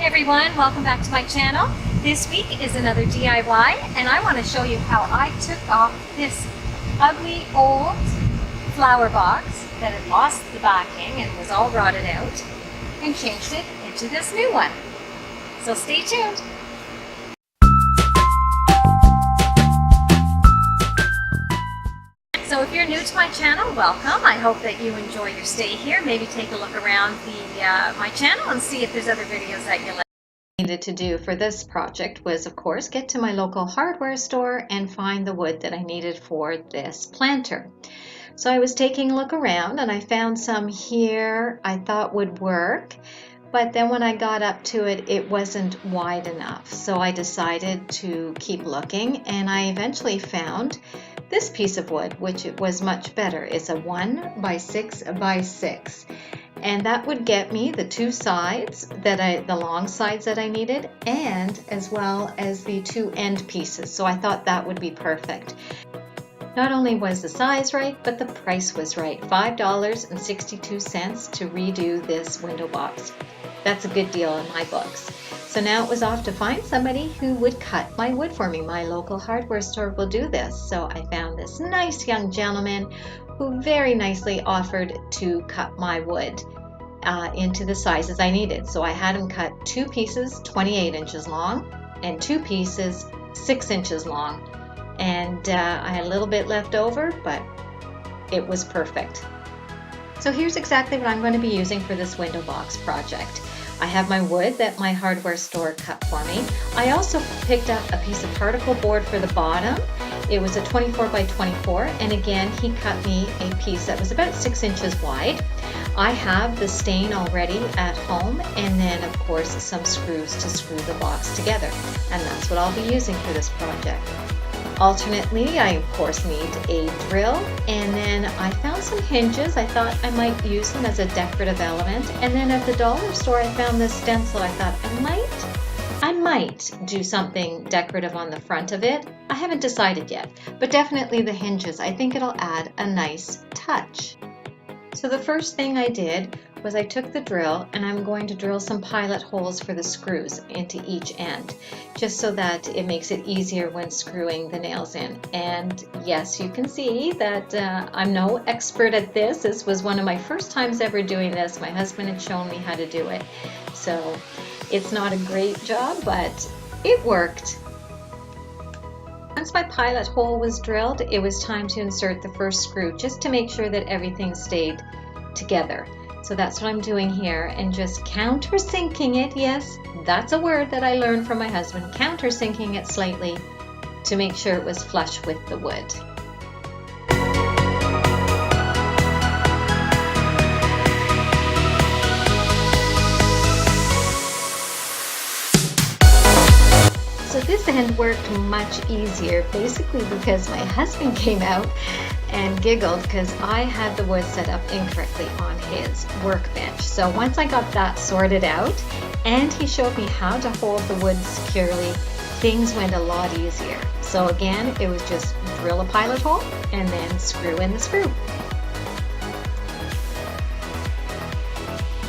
Hey everyone, welcome back to my channel. This week is another DIY and I want to show you how I took off this ugly old flower box that had lost the backing and was all rotted out and changed it into this new one. So stay tuned. So if you're new to my channel, welcome. I hope that you enjoy your stay here. Maybe take a look around my channel and see if there's other videos that you like. Needed to do for this project was, of course, get to my local hardware store and find the wood that I needed for this planter. So I was taking a look around and I found some here I thought would work, but then when I got up to it, it wasn't wide enough. So I decided to keep looking and I eventually found this piece of wood, which was much better. It's a 1 by 6 by 6. And that would get me the two sides the long sides that I needed, and as well as the two end pieces. So I thought that would be perfect. Not only was the size right, but the price was right. $5.62 to redo this window box. That's a good deal in my books. So now it was off to find somebody who would cut my wood for me. My local hardware store will do this. So I found this nice young gentleman who very nicely offered to cut my wood into the sizes I needed. So I had him cut 2 pieces 28 inches long and 2 pieces 6 inches long. And I had a little bit left over, but it was perfect. So here's exactly what I'm going to be using for this window box project. I have my wood that my hardware store cut for me. I also picked up a piece of particle board for the bottom. It was a 24 by 24, and again he cut me a piece that was about 6 inches wide. I have the stain already at home, and then of course some screws to screw the box together, and that's what I'll be using for this project. Alternately, I of course need a drill, and then I found some hinges. I thought I might use them as a decorative element, and then at the dollar store I found this stencil. I thought I might do something decorative on the front of it. I haven't decided yet, but definitely the hinges. I think it'll add a nice touch. So the first thing I did was I took the drill and I'm going to drill some pilot holes for the screws into each end, just so that it makes it easier when screwing the nails in. And yes, you can see that I'm no expert at this. This was one of my first times ever doing this. My husband had shown me how to do it. So it's not a great job, but it worked. Once my pilot hole was drilled, it was time to insert the first screw, just to make sure that everything stayed together. So that's what I'm doing here, and just countersinking it. Yes, that's a word that I learned from my husband. Countersinking it slightly to make sure it was flush with the wood. So this end worked much easier, basically because my husband came out and giggled because I had the wood set up incorrectly on his workbench. So once I got that sorted out and he showed me how to hold the wood securely, things went a lot easier. So again, it was just drill a pilot hole and then screw in the screw.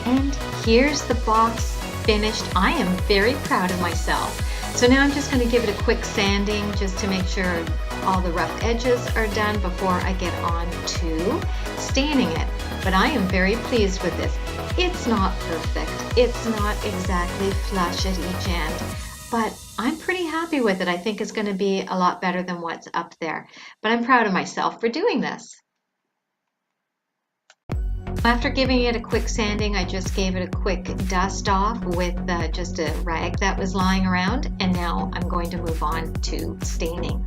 And here's the box finished. I am very proud of myself. So now I'm just going to give it a quick sanding just to make sure all the rough edges are done before I get on to staining it. But I am very pleased with this. It's not perfect. It's not exactly flush at each end, but I'm pretty happy with it. I think it's going to be a lot better than what's up there. But I'm proud of myself for doing this. After giving it a quick sanding, I just gave it a quick dust off with just a rag that was lying around, and now I'm going to move on to staining.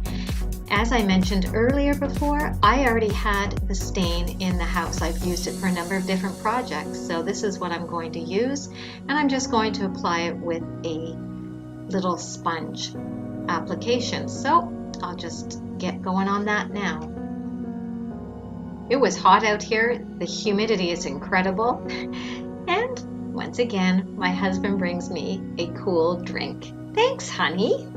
As I mentioned earlier before, I already had the stain in the house. I've used it for a number of different projects, so this is what I'm going to use, and I'm just going to apply it with a little sponge application. So I'll just get going on that now. It was hot out here, the humidity is incredible, and once again, my husband brings me a cool drink. Thanks, honey.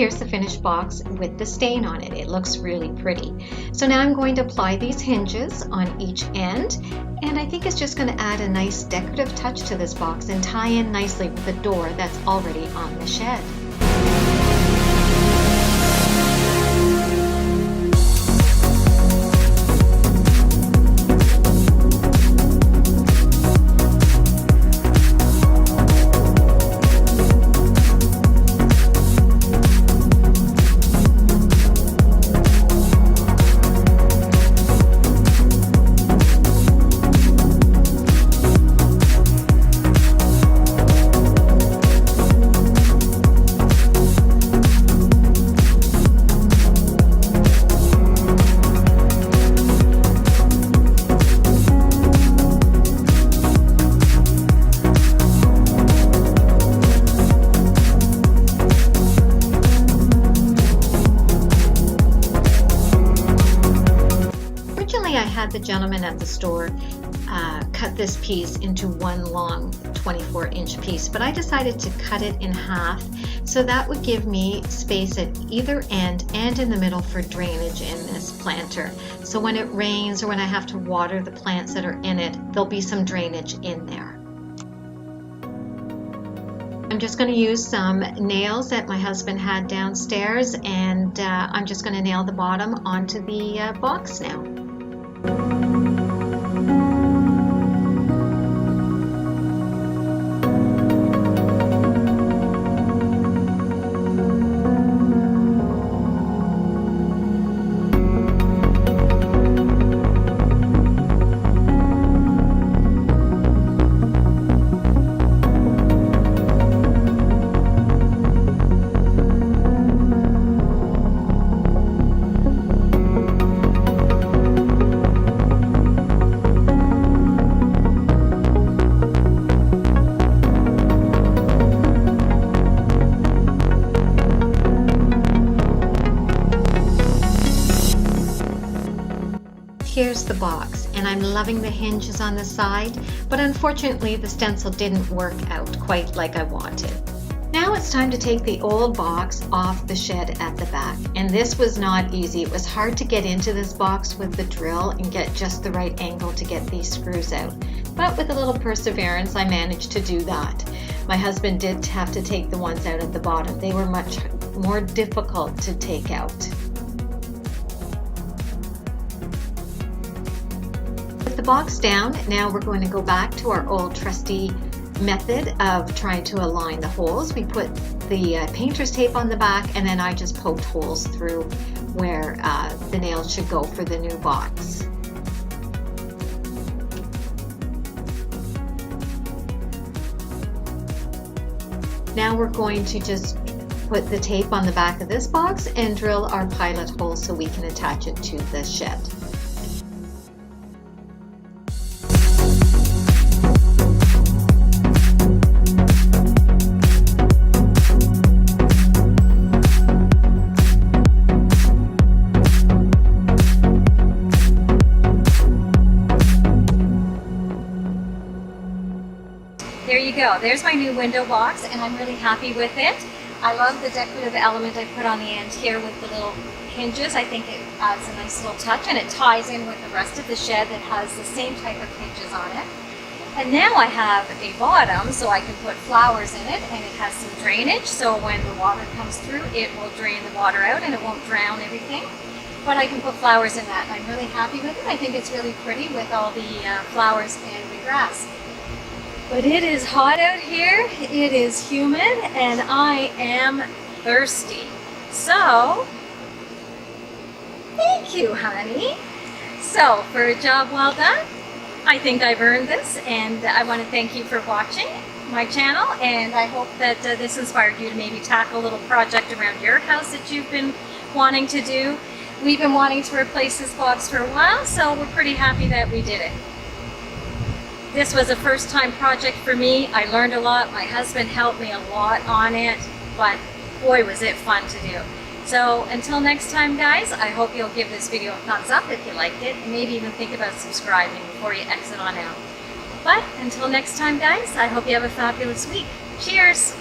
here's the finished box with the stain on it. It looks really pretty. So now I'm going to apply these hinges on each end, and I think it's just going to add a nice decorative touch to this box and tie in nicely with the door that's already on the shed. I had the gentleman at the store cut this piece into one long 24-inch piece, but I decided to cut it in half so that would give me space at either end and in the middle for drainage in this planter. So when it rains or when I have to water the plants that are in it, there'll be some drainage in there. I'm just going to use some nails that my husband had downstairs, and I'm just going to nail the bottom onto the box now. Here's the box, and I'm loving the hinges on the side, but unfortunately the stencil didn't work out quite like I wanted. Now it's time to take the old box off the shed at the back, and this was not easy. It was hard to get into this box with the drill and get just the right angle to get these screws out, but with a little perseverance I managed to do that. My husband did have to take the ones out at the bottom. They were much more difficult to take out. With the box down, now we're going to go back to our old trusty method of trying to align the holes. We put the painter's tape on the back, and then I just poked holes through where the nails should go for the new box. Now we're going to just put the tape on the back of this box and drill our pilot hole so we can attach it to the shed. There you go. There's my new window box, and I'm really happy with it. I love the decorative element I put on the end here with the little hinges. I think it adds a nice little touch, and it ties in with the rest of the shed that has the same type of hinges on it. And now I have a bottom so I can put flowers in it, and it has some drainage, so when the water comes through it will drain the water out and it won't drown everything. But I can put flowers in that, and I'm really happy with it. I think it's really pretty with all the flowers and the grass. But it is hot out here, it is humid, and I am thirsty. So, thank you, honey. So, for a job well done, I think I've earned this, and I want to thank you for watching my channel, and I hope that this inspired you to maybe tackle a little project around your house that you've been wanting to do. We've been wanting to replace this box for a while, so we're pretty happy that we did it. This was a first-time project for me. I learned a lot. My husband helped me a lot on it, but boy, was it fun to do. So until next time, guys, I hope you'll give this video a thumbs up if you liked it, and maybe even think about subscribing before you exit on out. But until next time, guys, I hope you have a fabulous week. Cheers!